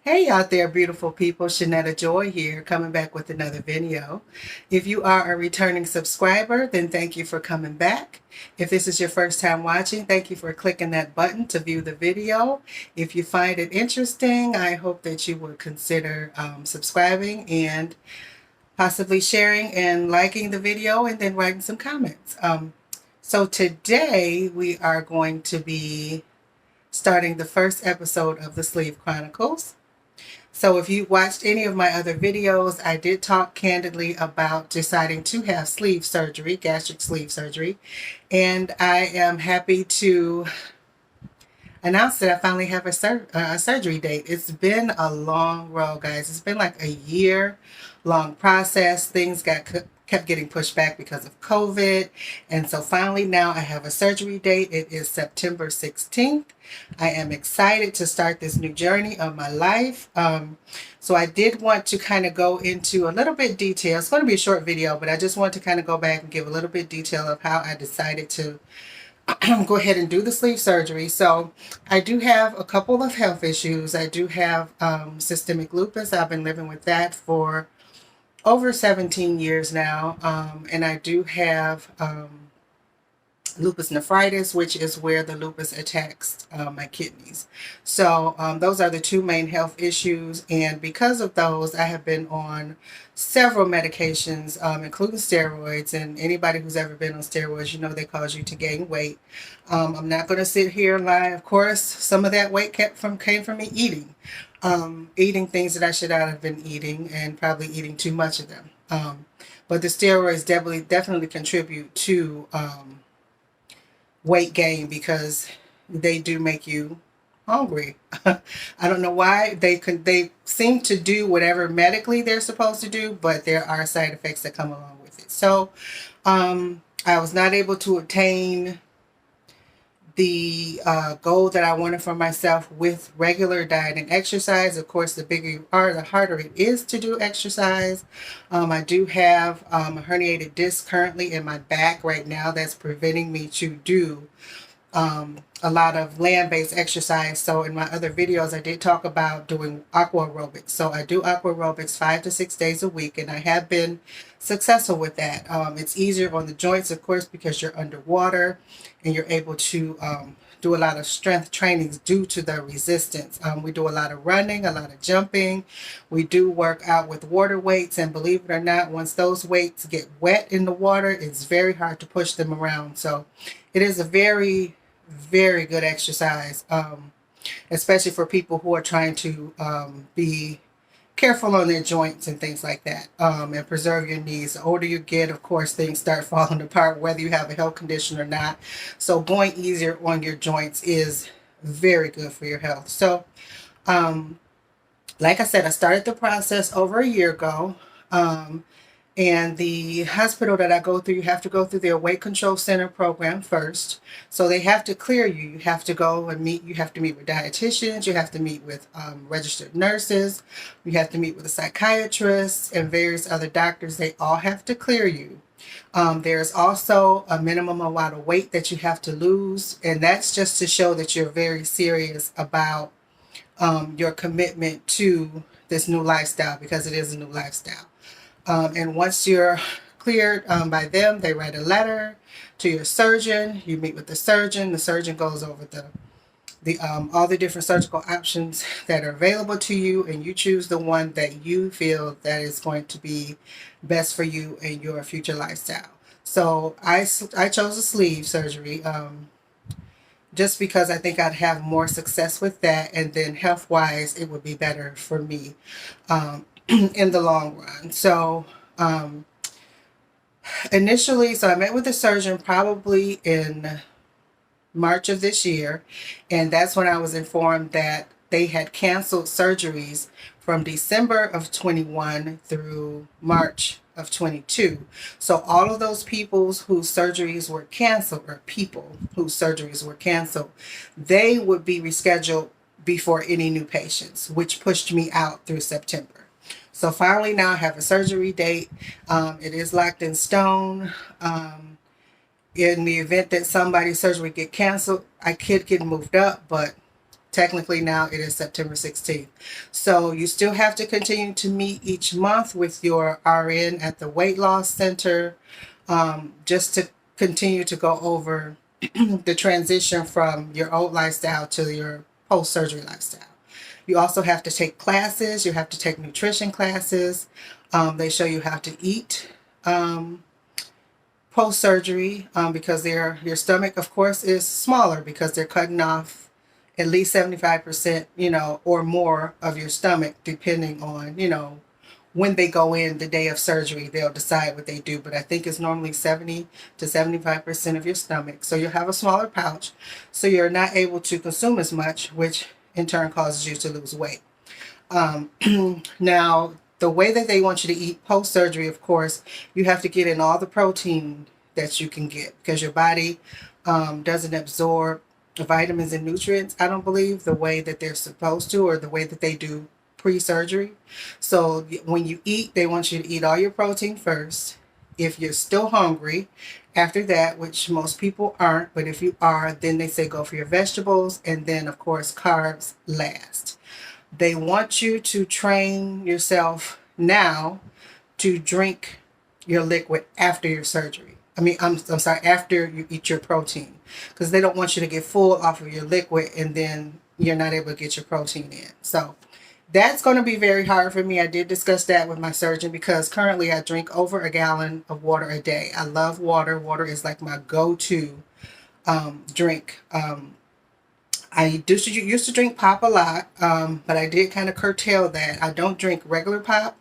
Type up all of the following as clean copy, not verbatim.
Hey out there, beautiful people. ShenettaJoy here, coming back with another video. If you are a returning subscriber, then thank you for coming back. If this is your first time watching, thank you for clicking that button to view the video. If you find it interesting, I hope that you would consider subscribing and possibly sharing and liking the video and then writing some comments. So today we are going to be starting the first episode of the Sleeve Chronicles. So if you watched any of my other videos, I did talk candidly about deciding to have sleeve surgery, gastric sleeve surgery. And I am happy to announce that I finally have a surgery date. It's been a long road, guys. It's been like a year long process. Things kept getting pushed back because of COVID. And so finally now I have a surgery date. It is September 16th. I am excited to start this new journey of my life. So I did want to kind of go into a little bit detail. It's going to be a short video, but I just want to kind of go back and give a little bit detail of how I decided to go ahead and do the sleeve surgery. So I do have a couple of health issues. I do have systemic lupus. I've been living with that for over 17 years now. And I do have lupus nephritis, which is where the lupus attacks my kidneys. So those are the two main health issues. And because of those, I have been on several medications, including steroids. And anybody who's ever been on steroids, you know they cause you to gain weight. I'm not going to sit here and lie. Of course, some of that weight came from me eating. Eating things that I should not have been eating and probably eating too much of them. But the steroids definitely contribute to weight gain because they do make you hungry. I don't know why they seem to do whatever medically they're supposed to do, but there are side effects that come along with it. So I was not able to obtain the goal that I wanted for myself with regular diet and exercise. Of course, the bigger you are, the harder it is to do exercise. I do have a herniated disc currently in my back right now that's preventing me to do a lot of land-based exercise. So in my other videos, I did talk about doing aqua aerobics. So I do aqua aerobics 5 to 6 days a week, and I have been successful with that. It's easier on the joints, of course, because you're underwater and you're able to do a lot of strength trainings due to the resistance. We do a lot of running, a lot of jumping. We do work out with water weights, and believe it or not, once those weights get wet in the water, it's very hard to push them around. So it is a very, very good exercise, especially for people who are trying to be careful on their joints and things like that, and preserve your knees. The older you get, of course, things start falling apart, whether you have a health condition or not. So going easier on your joints is very good for your health. So, like I said, I started the process over a year ago. And the hospital that I go through, you have to go through their weight control center program first. So they have to clear you. You have to go and you have to meet with dietitians. You have to meet with registered nurses. You have to meet with a psychiatrist and various other doctors. They all have to clear you. There's also a minimum amount of weight that you have to lose. And that's just to show that you're very serious about your commitment to this new lifestyle, because it is a new lifestyle. And once you're cleared by them, they write a letter to your surgeon. You meet with the surgeon. The surgeon goes over all the different surgical options that are available to you, and you choose the one that you feel that is going to be best for you and your future lifestyle. So I chose a sleeve surgery just because I think I'd have more success with that, and then health-wise, it would be better for me. In the long run. So initially, I met with the surgeon probably in March of this year, and that's when I was informed that they had canceled surgeries from December of 21 through March of 22. So all of those people whose surgeries were canceled, they would be rescheduled before any new patients, which pushed me out through September. So finally now I have a surgery date. It is locked in stone. In the event that somebody's surgery get canceled, I could get moved up, but technically now it is September 16th. So you still have to continue to meet each month with your RN at the weight loss center, just to continue to go over the transition from your old lifestyle to your post-surgery lifestyle. You also have to take classes. You have to take nutrition classes. They show you how to eat post-surgery, because your stomach, of course, is smaller because they're cutting off at least 75%, or more of your stomach, depending on, when they go in the day of surgery, they'll decide what they do. But I think it's normally 70 to 75% of your stomach. So you'll have a smaller pouch. So you're not able to consume as much, which in turn causes you to lose weight. Now, the way that they want you to eat post-surgery, of course, you have to get in all the protein that you can get, because your body doesn't absorb vitamins and nutrients, I don't believe, the way that they're supposed to, or the way that they do pre-surgery. So when you eat, they want you to eat all your protein first. If you're still hungry after that, which most people aren't, but if you are, then they say go for your vegetables, and then of course carbs last. They want you to train yourself now to drink your liquid after your surgery. I'm sorry, after you eat your protein, because they don't want you to get full off of your liquid and then you're not able to get your protein in. So that's going to be very hard for me. I did discuss that with my surgeon, because currently I drink over a gallon of water a day. I love water. Water is like my go-to drink. I used to drink pop a lot, but I did kind of curtail that. I don't drink regular pop.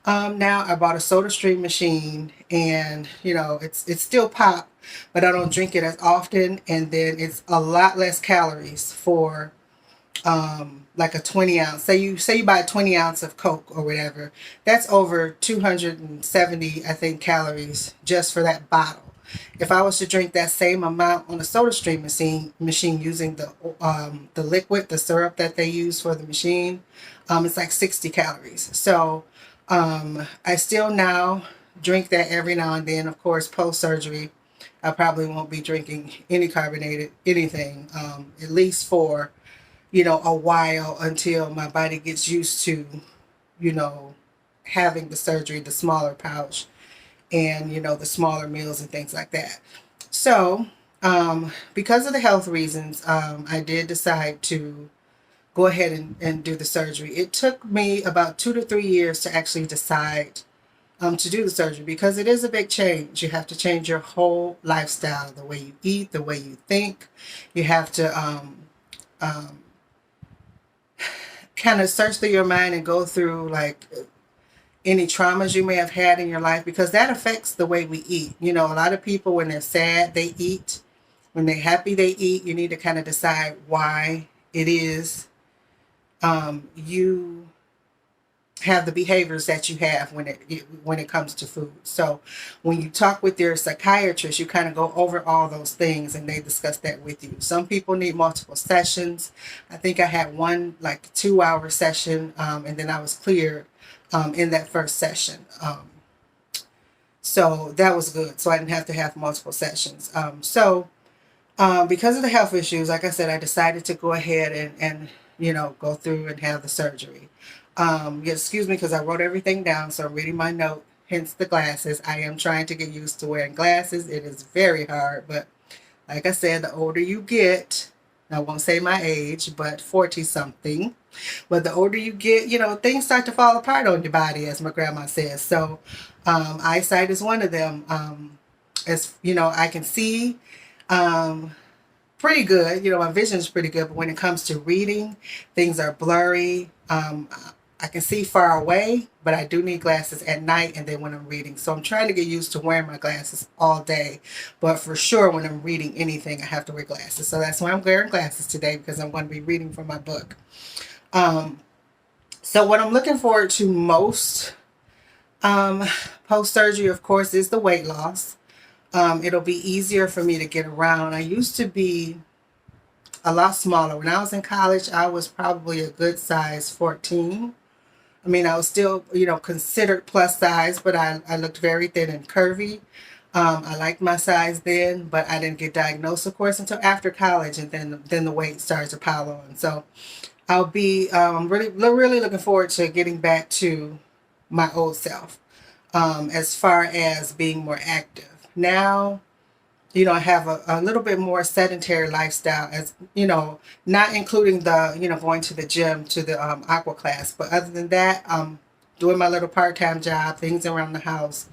Now I bought a Soda Stream machine, and it's still pop, but I don't drink it as often, and then it's a lot less calories for like a 20 ounce. Say you buy a 20 ounce of Coke or whatever, that's over 270, I think, calories just for that bottle. If I was to drink that same amount on a Soda Stream machine using the liquid, the syrup that they use for the machine, it's like 60 calories. So I still now drink that every now and then. Of course, post-surgery, I probably won't be drinking any carbonated anything, at least for a while, until my body gets used to having the surgery, the smaller pouch, and the smaller meals and things like that. So because of the health reasons, I did decide to go ahead and do the surgery. It took me about 2 to 3 years to actually decide to do the surgery, because it is a big change. You have to change your whole lifestyle, the way you eat, the way you think. You have to kind of search through your mind and go through like any traumas you may have had in your life, because that affects the way we eat. A lot of people, when they're sad, they eat. When they're happy, they eat. You need to kind of decide why it is you have the behaviors that you have when it comes to food. So when you talk with your psychiatrist, you kind of go over all those things, and they discuss that with you. Some people need multiple sessions. I think I had one like 2-hour session, and then I was cleared in that first session. So that was good. So I didn't have to have multiple sessions. Because of the health issues, like I said, I decided to go ahead and go through and have the surgery. Excuse me, because I wrote everything down, so I'm reading my note, hence the glasses. I am trying to get used to wearing glasses. It is very hard, but like I said, the older you get, I won't say my age, but 40-something. But the older you get, things start to fall apart on your body, as my grandma says. So eyesight is one of them. I can see pretty good. My vision is pretty good, but when it comes to reading, things are blurry. I can see far away, but I do need glasses at night and then when I'm reading. So I'm trying to get used to wearing my glasses all day. But for sure, when I'm reading anything, I have to wear glasses. So that's why I'm wearing glasses today, because I'm going to be reading from my book. So what I'm looking forward to most post-surgery, of course, is the weight loss. It'll be easier for me to get around. I used to be a lot smaller. When I was in college, I was probably a good size 14. I was still, considered plus size, but I looked very thin and curvy. I liked my size then, but I didn't get diagnosed, of course, until after college, and then the weight started to pile on. So I'll be really looking forward to getting back to my old self, as far as being more active. Now, I have a little bit more sedentary lifestyle, as not including the going to the gym, to the aqua class, but other than that, doing my little part-time job, things around the house,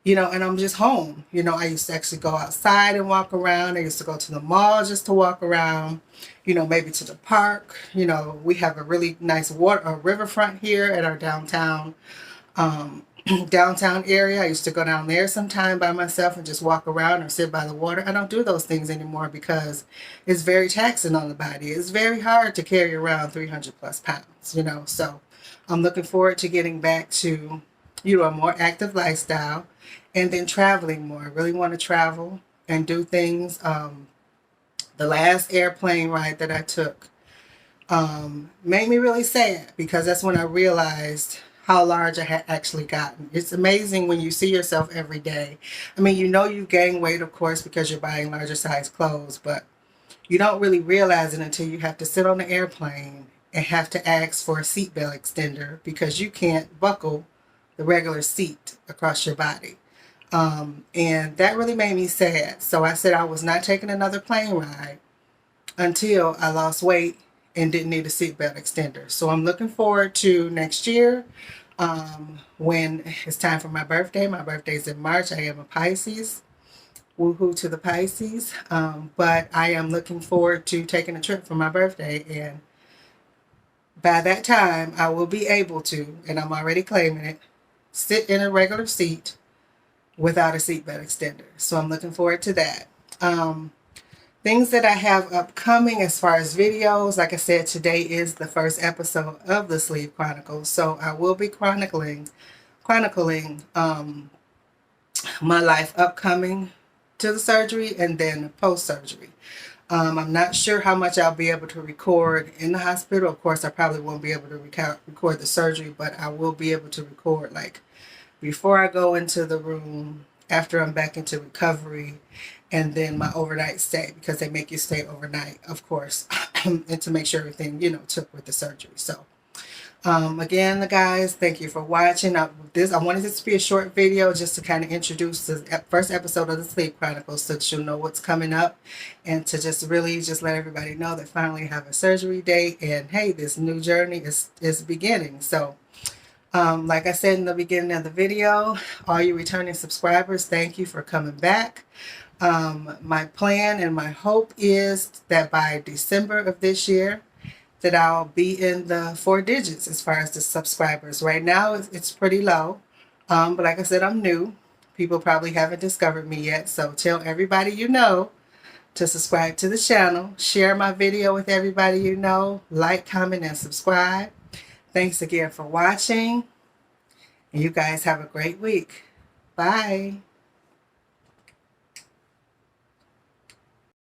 and I'm just home. I used to actually go outside and walk around. I used to go to the mall just to walk around, maybe to the park. We have a really nice riverfront here at our downtown downtown area. I used to go down there sometime by myself and just walk around or sit by the water. I don't do those things anymore because it's very taxing on the body. It's very hard to carry around 300 plus pounds, so I'm looking forward to getting back to, a more active lifestyle, and then traveling more. I really want to travel and do things. The last airplane ride that I took made me really sad, because that's when I realized how large I had actually gotten. It's amazing when you see yourself every day. I mean, you gain weight, of course, because you're buying larger size clothes, but you don't really realize it until you have to sit on the airplane and have to ask for a seatbelt extender because you can't buckle the regular seat across your body. And that really made me sad. So I said I was not taking another plane ride until I lost weight and didn't need a seatbelt extender. So I'm looking forward to next year, when it's time for my birthday. My birthday's in March. I am a Pisces. Woohoo to the Pisces. But I am looking forward to taking a trip for my birthday. And by that time, I will be able to, and I'm already claiming it, sit in a regular seat without a seatbelt extender. So I'm looking forward to that. Things that I have upcoming as far as videos, like I said, today is the first episode of the Sleeve Chronicles. So I will be chronicling my life upcoming to the surgery and then post-surgery. I'm not sure how much I'll be able to record in the hospital. Of course, I probably won't be able to record the surgery, but I will be able to record like before I go into the room, after I'm back into recovery, and then my overnight stay, because they make you stay overnight, of course, and to make sure everything, took with the surgery. So again, guys, thank you for watching. I wanted this to be a short video just to kind of introduce the first episode of the Sleep Chronicles, so that you'll know what's coming up, and to just really just let everybody know that finally I have a surgery date, and hey, this new journey is beginning. So like I said in the beginning of the video, all you returning subscribers, thank you for coming back. My plan and my hope is that by December of this year, that I'll be in the 4 digits as far as the subscribers. Right now, it's pretty low. But like I said, I'm new. People probably haven't discovered me yet. So tell everybody you know to subscribe to the channel. Share my video with everybody you know. Like, comment, and subscribe. Thanks again for watching. And you guys have a great week. Bye.